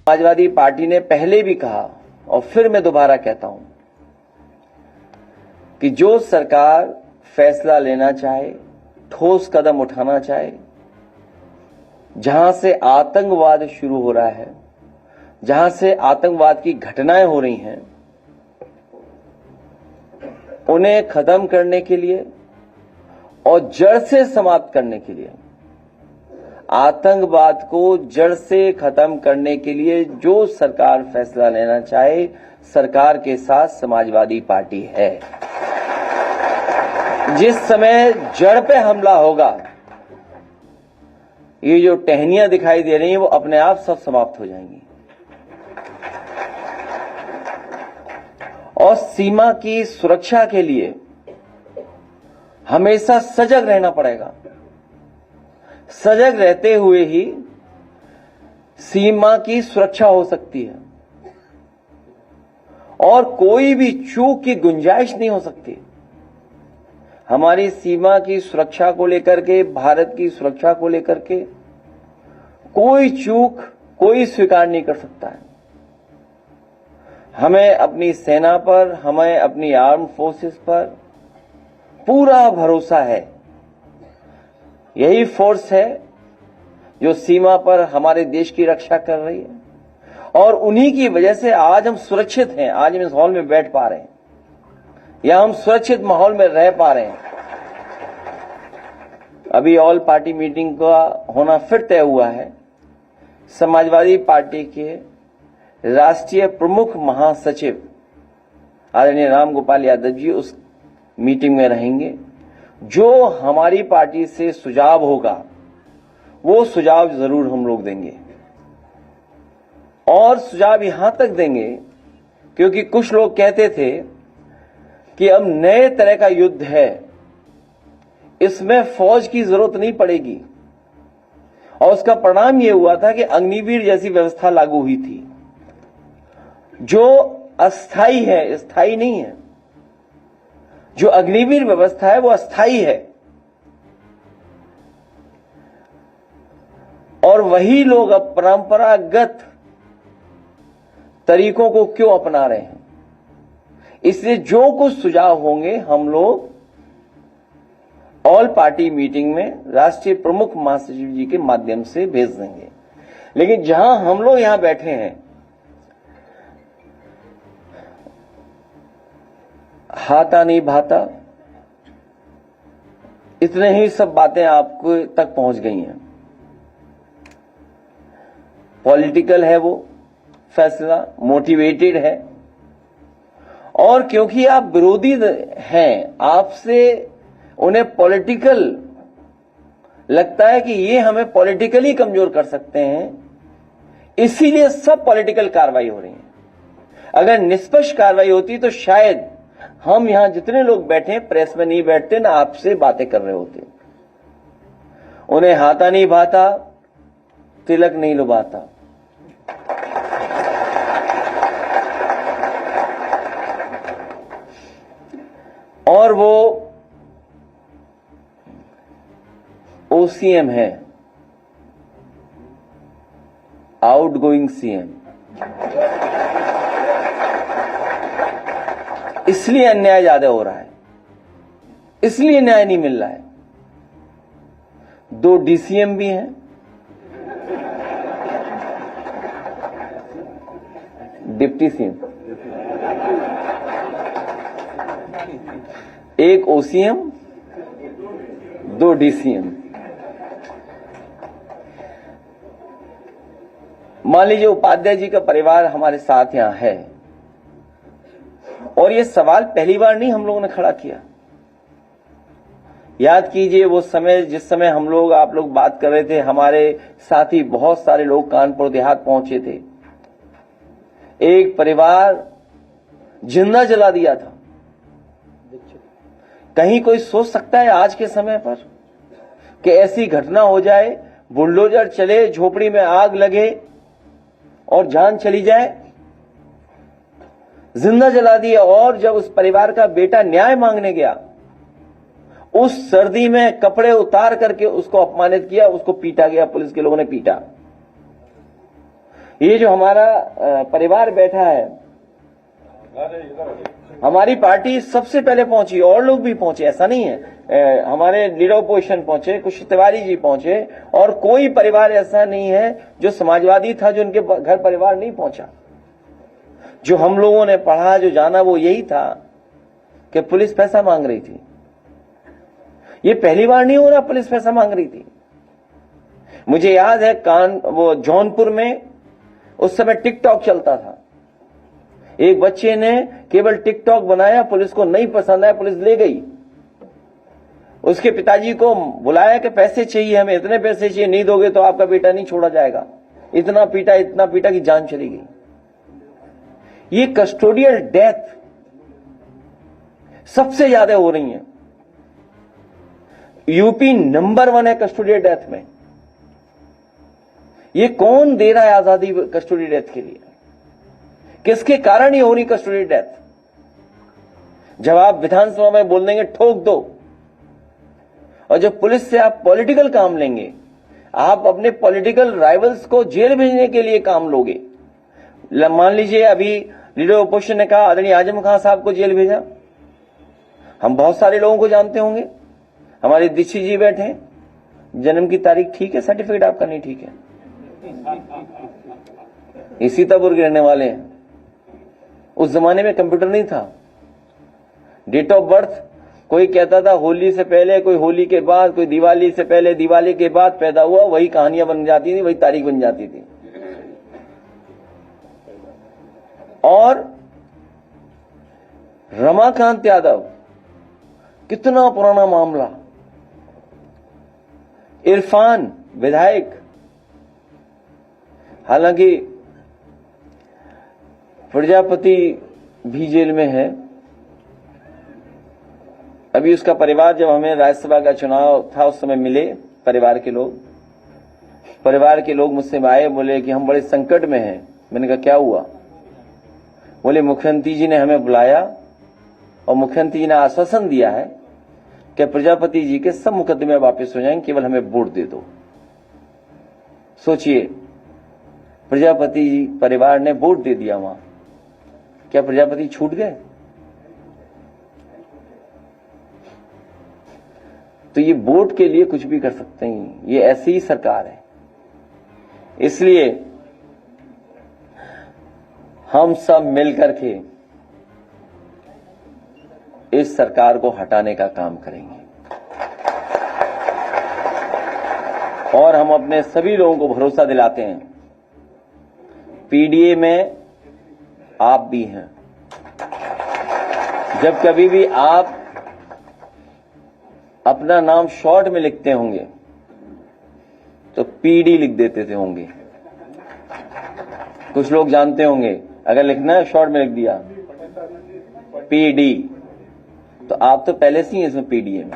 Samajwadi party ने पहले भी कहा और फिर मैं दोबारा कहता हूं कि जो सरकार फैसला लेना चाहे, ठोस कदम उठाना चाहे, जहां से आतंकवाद शुरू हो रहा है, जहां से आतंकवाद की घटनाएं हो रही हैं, उन्हें खत्म करने के लिए और जड़ से समाप्त करने के लिए, आतंकवाद को जड़ से खत्म करने के लिए जो सरकार फैसला लेना चाहे, सरकार के साथ समाजवादी पार्टी है। जिस समय जड़ पे हमला होगा, ये जो टहनियां दिखाई दे रही हैं वो अपने आप सब समाप्त हो जाएंगी। और सीमा की सुरक्षा के लिए हमेशा सजग रहना पड़ेगा। सजग रहते हुए ही सीमा की सुरक्षा हो सकती है और कोई भी चूक की गुंजाइश नहीं हो सकती। हमारी सीमा की सुरक्षा को लेकर के, भारत की सुरक्षा को लेकर के कोई चूक कोई स्वीकार नहीं कर सकता है। हमें अपनी सेना पर, हमें अपनी आर्म फोर्सेस पर पूरा भरोसा है। यही फोर्स है जो सीमा पर हमारे देश की रक्षा कर रही है और उन्हीं की वजह से आज हम सुरक्षित हैं। आज हम इस हॉल में बैठ पा रहे हैं या हम सुरक्षित माहौल में रह पा रहे हैं। अभी ऑल पार्टी मीटिंग का होना फिर तय हुआ है। समाजवादी पार्टी के राष्ट्रीय प्रमुख महासचिव आदरणीय राम गोपाल यादव जी उस मीटिंग में रहेंगे। जो हमारी पार्टी से सुझाव होगा वो सुझाव जरूर हम लोग देंगे और सुझाव यहां तक देंगे क्योंकि कुछ लोग कहते थे कि अब नए तरह का युद्ध है, इसमें फौज की जरूरत नहीं पड़ेगी और उसका परिणाम यह हुआ था कि अग्निवीर जैसी व्यवस्था लागू हुई थी जो अस्थाई है, स्थायी नहीं है। जो अग्निवीर व्यवस्था है वो अस्थायी है और वही लोग अब परंपरागत तरीकों को क्यों अपना रहे हैं। इसलिए जो कुछ सुझाव होंगे हम लोग ऑल पार्टी मीटिंग में राष्ट्रीय प्रमुख महासचिव जी के माध्यम से भेज देंगे। लेकिन जहां हम लोग यहां बैठे हैं, हाथा नहीं भाता, इतने ही सब बातें आपको तक पहुंच गई हैं। पॉलिटिकल है वो फैसला, मोटिवेटेड है और क्योंकि आप विरोधी हैं, आपसे उन्हें पॉलिटिकल लगता है कि ये हमें पॉलिटिकली कमजोर कर सकते हैं, इसीलिए सब पॉलिटिकल कार्रवाई हो रही है। अगर निष्पक्ष कार्रवाई होती तो शायद हम यहां जितने लोग बैठे हैं प्रेस में नहीं बैठते, ना आपसे बातें कर रहे होते। उन्हें हाथा नहीं भाता, तिलक नहीं लुभाता। और वो ओसीएम है, आउटगोइंग सीएम। इसलिए अन्याय ज्यादा हो रहा है, इसलिए न्याय नहीं मिल रहा है। 2 डीसीएम भी हैं, डिप्टी सीएम, 1 ओसीएम, 2 डीसीएम। मान लीजिए उपाध्याय जी का परिवार हमारे साथ यहां है और ये सवाल पहली बार नहीं हम लोगों ने खड़ा किया। याद कीजिए वो समय, जिस समय हम लोग, आप लोग बात कर रहे थे, हमारे साथी बहुत सारे लोग कानपुर देहात पहुंचे थे। एक परिवार जिंदा जला दिया था। कहीं कोई सोच सकता है आज के समय पर कि ऐसी घटना हो जाए, बुलडोजर चले, झोपड़ी में आग लगे और जान चली जाए? जिंदा जला दिया। और जब उस परिवार का बेटा न्याय मांगने गया, उस सर्दी में कपड़े उतार करके उसको अपमानित किया, उसको पीटा गया, पुलिस के लोगों ने पीटा। ये जो हमारा परिवार बैठा है, हमारी पार्टी सबसे पहले पहुंची, और लोग भी पहुंचे, ऐसा नहीं है। हमारे लीडर ऑपोजिशन पहुंचे, कुछ तिवारी जी पहुंचे, और कोई परिवार ऐसा नहीं है जो समाजवादी था जो उनके घर परिवार नहीं पहुंचा। जो हम लोगों ने पढ़ा, जो जाना, वो यही था कि पुलिस पैसा मांग रही थी। ये पहली बार नहीं हो रहा, पुलिस पैसा मांग रही थी। मुझे याद है वो जौनपुर में उस समय टिकटॉक चलता था। एक बच्चे ने केवल टिकटॉक बनाया, पुलिस को नहीं पसंद आया, पुलिस ले गई। उसके पिताजी को बुलाया कि पैसे चाहिए, हमें इतने पैसे चाहिए, नहीं दोगे तो आपका बेटा नहीं छोड़ा जाएगा। इतना पीटा कि जान चली गई। ये कस्टोडियल डेथ सबसे ज्यादा हो रही है। यूपी नंबर 1 है कस्टोडियल डेथ में। ये कौन दे रहा है आजादी कस्टोडियल डेथ के लिए? किसके कारण ये हो रही कस्टोडियल डेथ? जब आप विधानसभा में बोल देंगे ठोक दो, और जब पुलिस से आप पॉलिटिकल काम लेंगे, आप अपने पॉलिटिकल राइवल्स को जेल भेजने के लिए काम लोगे। मान लीजिए अभी लीडर ऑपोजिशन ने कहा आदरणीय आजम खान साहब को जेल भेजा। हम बहुत सारे लोगों को जानते होंगे। हमारे दीक्षित जी बैठे हैं, जन्म की तारीख ठीक है, सर्टिफिकेट आपका नहीं ठीक है, ये सीतापुर के रहने वाले हैं। उस जमाने में कंप्यूटर नहीं था। डेट ऑफ बर्थ कोई कहता था होली से पहले, कोई होली के बाद, कोई दिवाली से पहले, दिवाली के बाद पैदा हुआ, वही कहानियां बन जाती थी, वही तारीख बन जाती थी। और रमाकांत यादव, कितना पुराना मामला। इरफान विधायक, हालांकि प्रजापति भी जेल में है। अभी उसका परिवार, जब हमें राज्यसभा का चुनाव था उस समय मिले परिवार के लोग मुझसे आए, बोले कि हम बड़े संकट में हैं। मैंने कहा क्या हुआ? बोले मुख्यमंत्री जी ने हमें बुलाया और मुख्यमंत्री जी ने आश्वासन दिया है कि प्रजापति जी के सब मुकदमे वापस हो जाएंगे, केवल हमें वोट दे दो। सोचिए, प्रजापति जी परिवार ने वोट दे दिया वहां, क्या प्रजापति छूट गए? तो ये वोट के लिए कुछ भी कर सकते हैं, ये ऐसी ही सरकार है। इसलिए हम सब मिलकर के इस सरकार को हटाने का काम करेंगे, और हम अपने सभी लोगों को भरोसा दिलाते हैं, पीडीए में आप भी हैं। जब कभी भी आप अपना नाम शॉर्ट में लिखते होंगे तो पीडी लिख देते थे होंगे। कुछ लोग जानते होंगे, अगर लिखना है शॉर्ट में लिख दिया पीडी, तो आप तो पहले से ही इसमें पीडीए में।